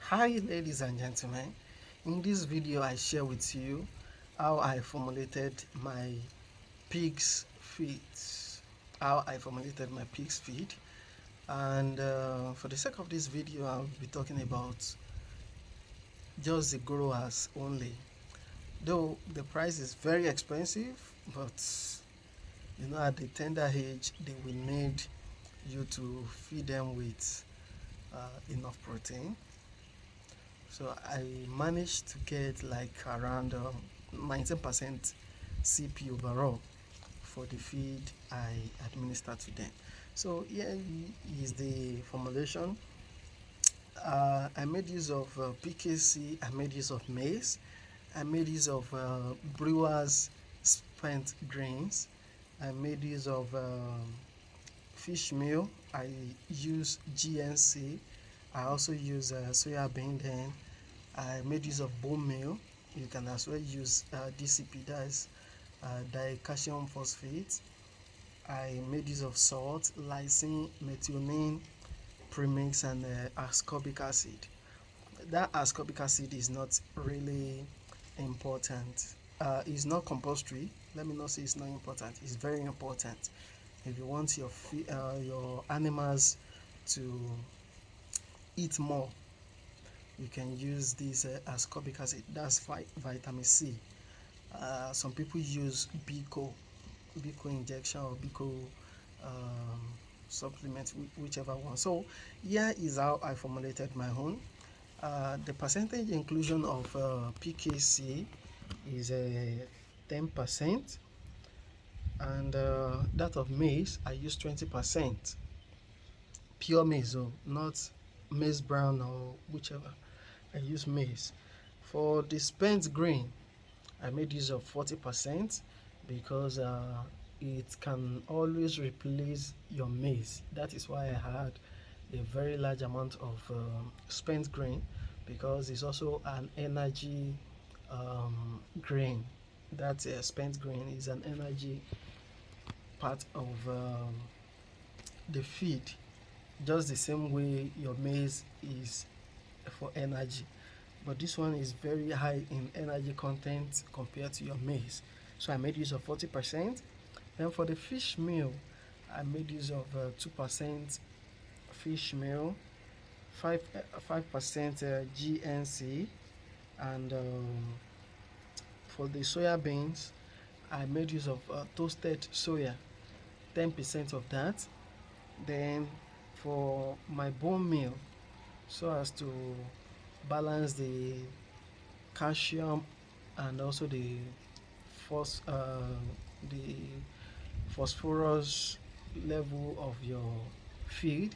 Hi ladies and gentlemen, in this video I share with you how I formulated my pig's feed. And for the sake of this video I'll be talking about just the growers only. Though the price is very expensive, but at the tender age they will need you to feed them with enough protein. So I managed to get like around 19% CP overall for the feed I administer to them. So here is the formulation. I made use of PKC, I made use of maize, I made use of brewers spent grains, I made use of fish meal, I use GNC, I also use soya bean, then I made use of bone meal. You can as well use DCP, that is dicalcium phosphate. I made use of salt, lysine, methionine, premix, and ascorbic acid. That ascorbic acid is not really important. It's not compulsory. Let me not say it's not important. It's very important. If you want your animals to eat more, you can use this ascorbic acid. That's vitamin C. Some people use Bico injection or Bico um, supplement, whichever one. So here is how I formulated my own. The percentage inclusion of PKC is 10%, and that of maize I use 20%. Pure maize, not maize brown or whichever. I use maize. For the spent grain, I made use of 40% because it can always replace your maize. That is why I had a very large amount of spent grain, because it's also an energy grain. That spent grain is an energy part of the feed, just the same way your maize is for energy, but this one is very high in energy content compared to your maize. So I made use of 40%. Then for the fish meal, I made use of 2% fish meal, 5% GNC, and for the soya beans, I made use of toasted soya, 10% of that. Then for my bone meal, so as to balance the calcium and also the phos the phosphorus level of your feed,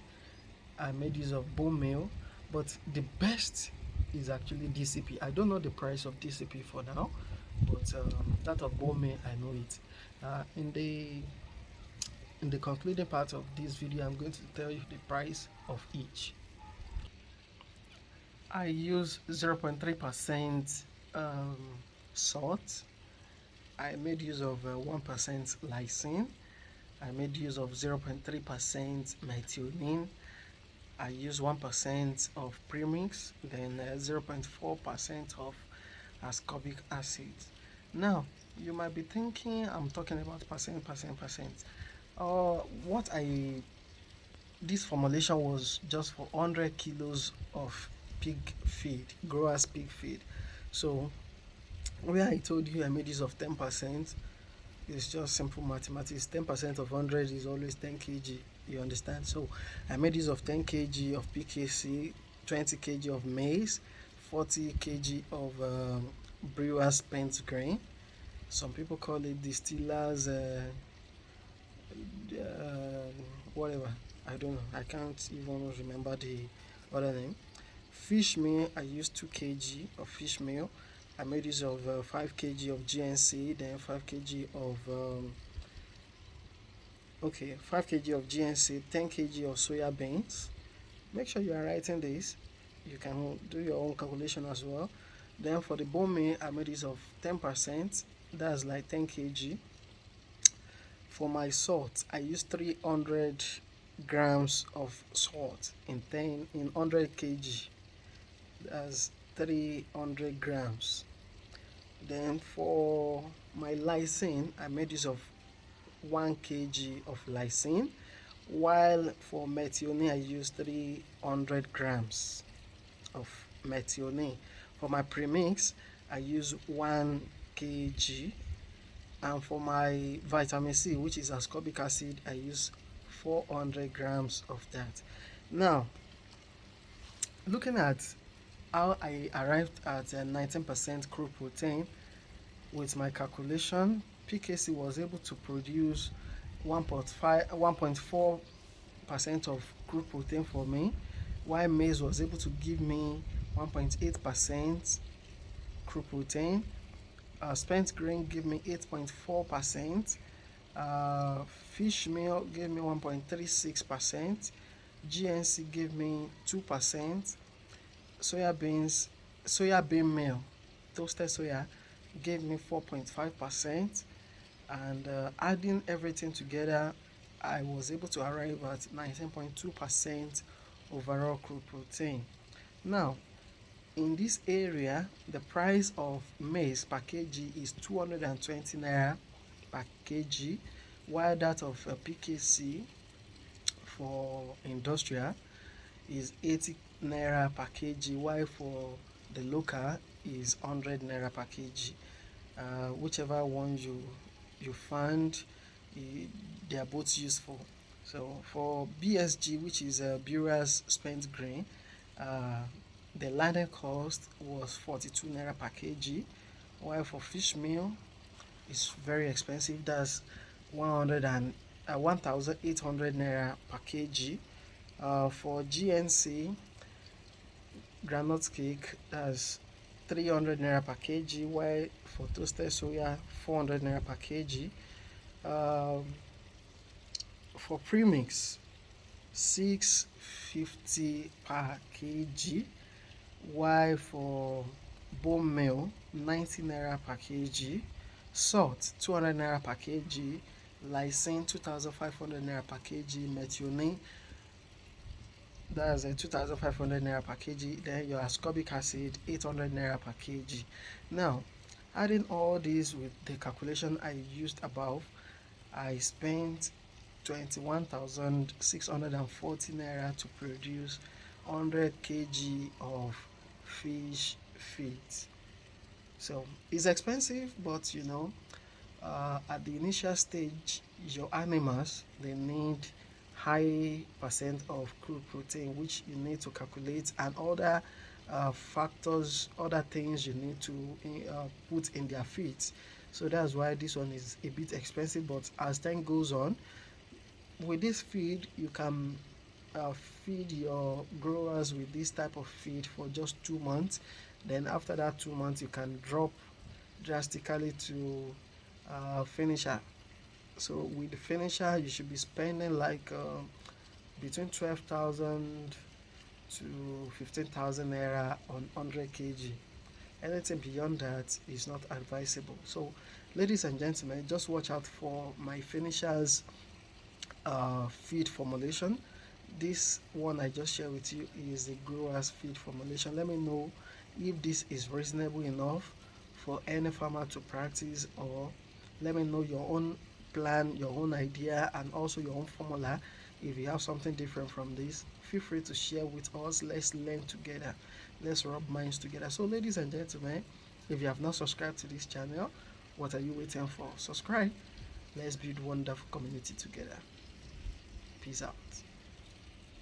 I made use of bone meal. But the best is actually DCP. I don't know the price of DCP for now, but that of bone meal I know it. In the concluding part of this video, I'm going to tell you the price of each. I use 0.3% salt. I made use of 1% lysine. I made use of 0.3% methionine. I use 1% of premix, then 0.4% of ascorbic acid. Now, you might be thinking I'm talking about percent. What I This formulation was just for 100 kilos of pig feed, growers pig feed. So where I told you I made use of 10%, it's just simple mathematics. 10% of 100 is always 10 kg. You understand? So I made use of 10 kg of PKC, 20 kg of maize, 40 kg of brewer's spent grain. Some people call it distillers whatever. I don't know. I can't even remember the other name. Fish meal, I used 2 kg of fish meal. I made use of 5 kg of GNC, then 5 kg of 5 kg of GNC, 10 kg of soya beans. Make sure you are writing this. You can do your own calculation as well. Then for the bone meal, I made use of 10%. That's like 10 kg. For my salt, I use 300 grams of salt in 100 kg. That's 300 grams. Then for my lysine, I made use of 1 kg of lysine, while for methionine I use 300 grams of methionine. For my premix I use 1 kg, and for my vitamin C, which is ascorbic acid, I use 400 grams of that. Now, looking at how I arrived at 19% crude protein, with my calculation, PKC was able to produce 1.4% of crude protein for me, while maize was able to give me 1.8% crude protein. Spent grain gave me 8.4%. Fish meal gave me 1.36%. GNC gave me 2%. Soya bean meal, toasted soya, gave me 4.5%. And adding everything together, I was able to arrive at 19.2% overall crude protein. Now, in this area, the price of maize per kg is 220 naira per kg, while that of PKC for industrial is 80 naira per kg, while for the local is 100 naira per kg. Whichever one you find, they are both useful. So for BSG, which is Burial's spent grain, the landed cost was 42 naira per kg, while for fish meal it's very expensive. That's 1,800 naira per kg. For GNC groundnut cake, that's 300 naira per kg, while for toasted soya 400 naira per kg. For premix 650 per kg, while for bone meal 90 naira per kg. Salt 200 naira per kg. Lysine 2,500 naira per kg. Methionine, that's a 2,500 naira per kg. Then your ascorbic acid 800 naira per kg. Now, adding all these with the calculation I used above, I spent 21,640 naira to produce 100 kg of fish feed. So it's expensive, but at the initial stage, your animals, they need high percent of crude protein, which you need to calculate, and other factors, other things you need to put in their feeds. So that's why this one is a bit expensive, but as time goes on, with this feed you can feed your growers with this type of feed for just 2 months. Then after that 2 months, you can drop drastically to finisher. So with the finisher, you should be spending like between 12,000 to 15,000 naira on 100 kg. Anything beyond that is not advisable. So ladies and gentlemen, just watch out for my finishers feed formulation. This one I just shared with you is the growers feed formulation. Let me know if this is reasonable enough for any farmer to practice, or let me know your own plan, your own idea, and also your own formula. If you have something different from this, feel free to share with us. Let's learn together, let's rub minds together. So ladies and gentlemen, if you have not subscribed to this channel, what are you waiting for? Subscribe. Let's build wonderful community together. Peace out.